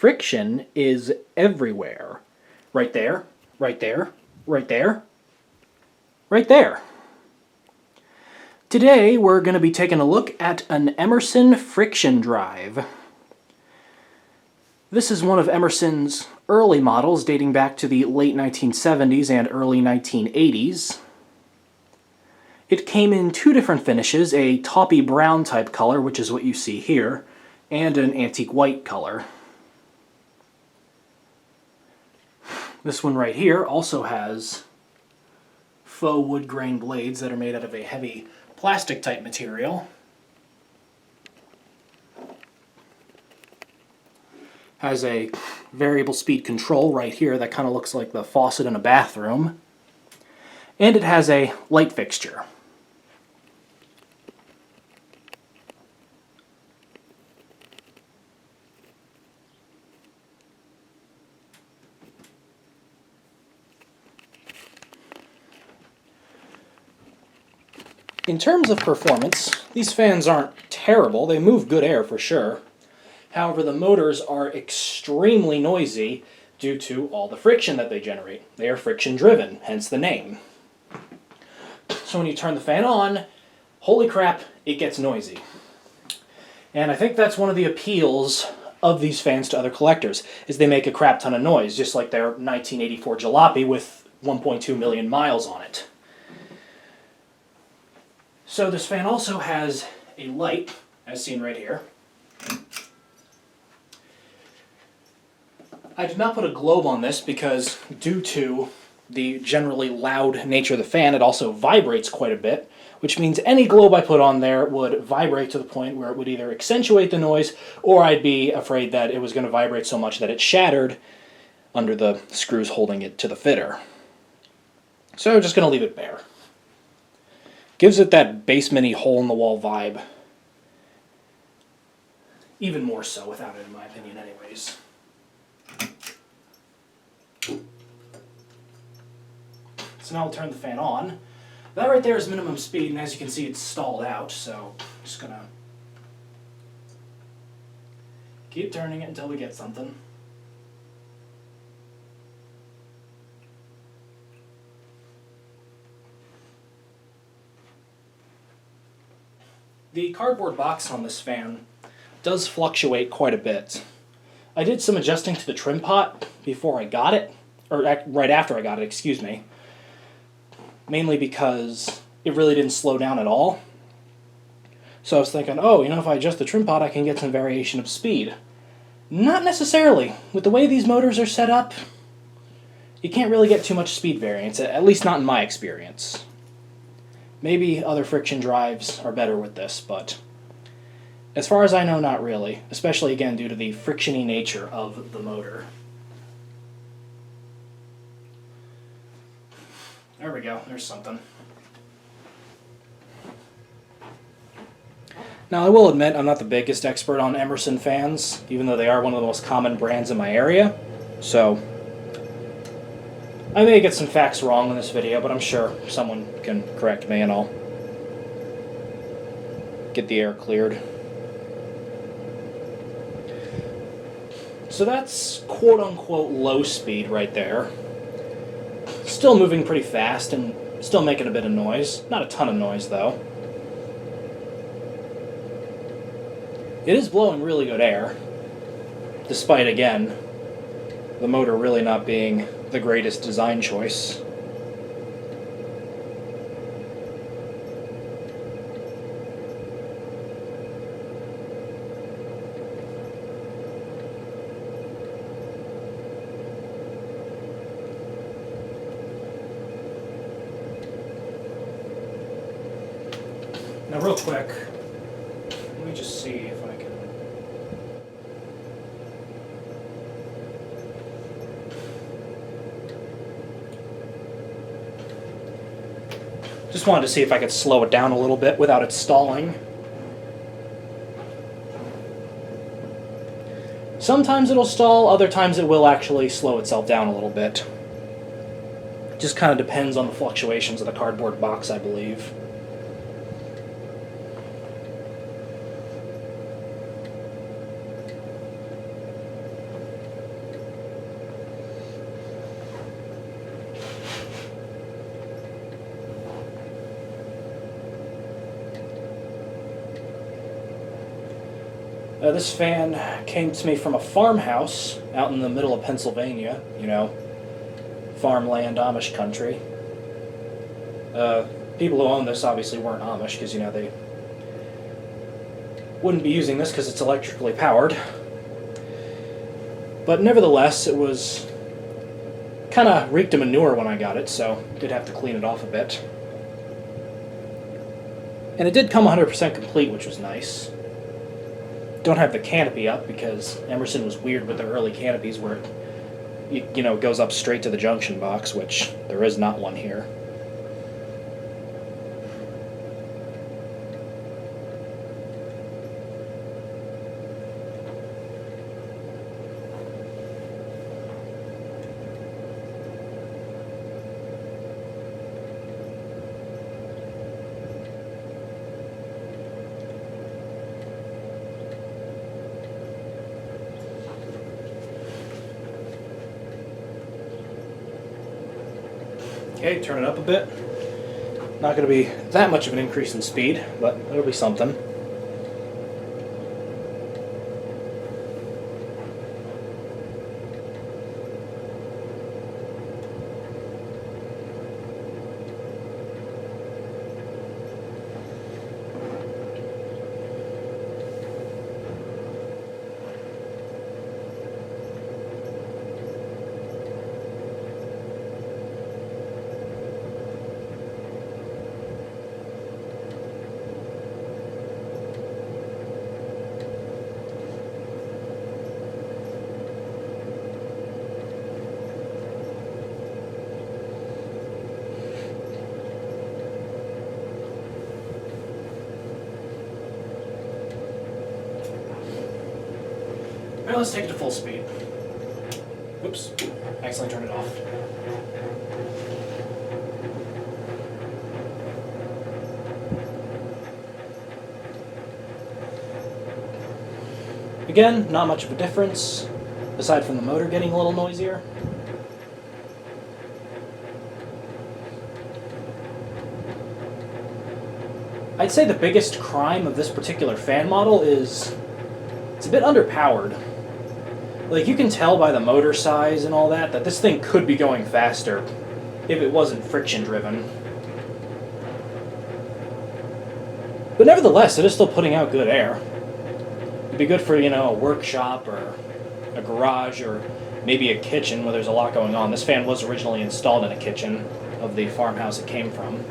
friction is everywhere. Right there, right there, right there, right there. Today we're going to be taking a look at an Emerson Friction Drive. This is one of Emerson's early models dating back to the late 1970s and early 1980s. It came in two different finishes, a taupey brown type color, which is what you see here, and an antique white color. This one right here also has faux wood grain blades that are made out of a heavy plastic type material. Has a variable speed control right here that kind of looks like the faucet in a bathroom. And it has a light fixture. In terms of performance, these fans aren't terrible. They move good air for sure. However, the motors are extremely noisy due to all the friction that they generate. They are friction driven, hence the name. So when you turn the fan on, holy crap, it gets noisy. And I think that's one of the appeals of these fans to other collectors, is they make a crap ton of noise, just like their 1984 Jalopy with 1.2 million miles on it. So this fan also has a light, as seen right here. I did not put a globe on this because due to the generally loud nature of the fan, it also vibrates quite a bit, which means any globe I put on there would vibrate to the point where it would either accentuate the noise, or I'd be afraid that it was going to vibrate so much that it shattered under the screws holding it to the fitter. So I'm just going to leave it bare. Gives it that basement-y hole-in-the-wall vibe. Even more so without it, in my opinion, anyways. So now I'll turn the fan on. That right there is minimum speed, and as you can see, it's stalled out, so I'm just going to keep turning it until we get something. The cardboard box on this fan does fluctuate quite a bit. I did some adjusting to the trim pot before I got it, or right after I got it, excuse me. Mainly because it really didn't slow down at all. So I was thinking, oh, if I adjust the trim pot, I can get some variation of speed. Not necessarily. With the way these motors are set up, you can't really get too much speed variance, at least not in my experience. Maybe other friction drives are better with this, but as far as I know, not really, especially again due to the friction-y nature of the motor. There we go, there's something. Now I will admit I'm not the biggest expert on Emerson fans, even though they are one of the most common brands in my area, so I may get some facts wrong in this video, but I'm sure someone can correct me and I'll get the air cleared. So that's quote-unquote low speed right there. Still moving pretty fast and still making a bit of noise. Not a ton of noise, though. It is blowing really good air, despite, again, the motor really not being the greatest design choice. Now real quick, let me just see if I can... Just wanted to see if I could slow it down a little bit without it stalling. Sometimes it'll stall, other times it will actually slow itself down a little bit. Just kind of depends on the fluctuations of the cardboard box, I believe. This fan came to me from a farmhouse out in the middle of Pennsylvania, you know, farmland, Amish country. People who own this obviously weren't Amish because, you know, they wouldn't be using this because it's electrically powered. But nevertheless, it was kind of reeked of manure when I got it, so did have to clean it off a bit. And it did come 100% complete, which was nice. Don't have the canopy up because Emerson was weird with their early canopies where it, you know, goes up straight to the junction box, which there is not one here. Okay, turn it up a bit. Not going to be that much of an increase in speed, but it'll be something. Alright, let's take it to full speed. Whoops, accidentally turned it off. Again, not much of a difference, aside from the motor getting a little noisier. I'd say the biggest crime of this particular fan model is it's a bit underpowered. Like, you can tell by the motor size and all that this thing could be going faster if it wasn't friction driven. But nevertheless, it is still putting out good air. It'd be good for, you know, a workshop or a garage or maybe a kitchen where there's a lot going on. This fan was originally installed in a kitchen of the farmhouse it came from.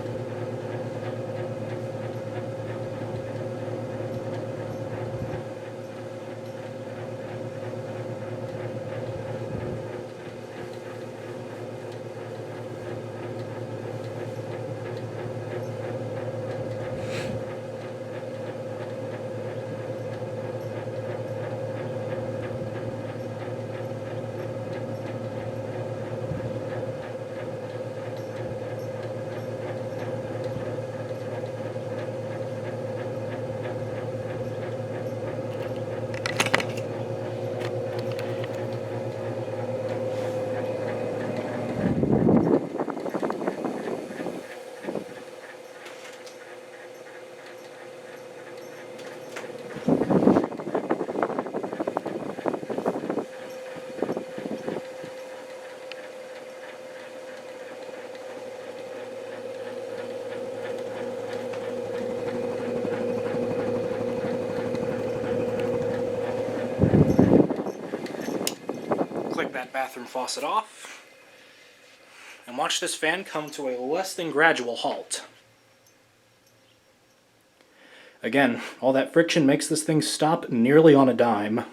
Click that bathroom faucet off, and watch this fan come to a less than gradual halt. Again, all that friction makes this thing stop nearly on a dime.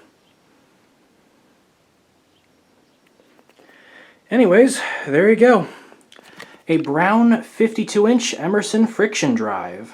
Anyways, there you go. A brown 52-inch Emerson Friction Drive.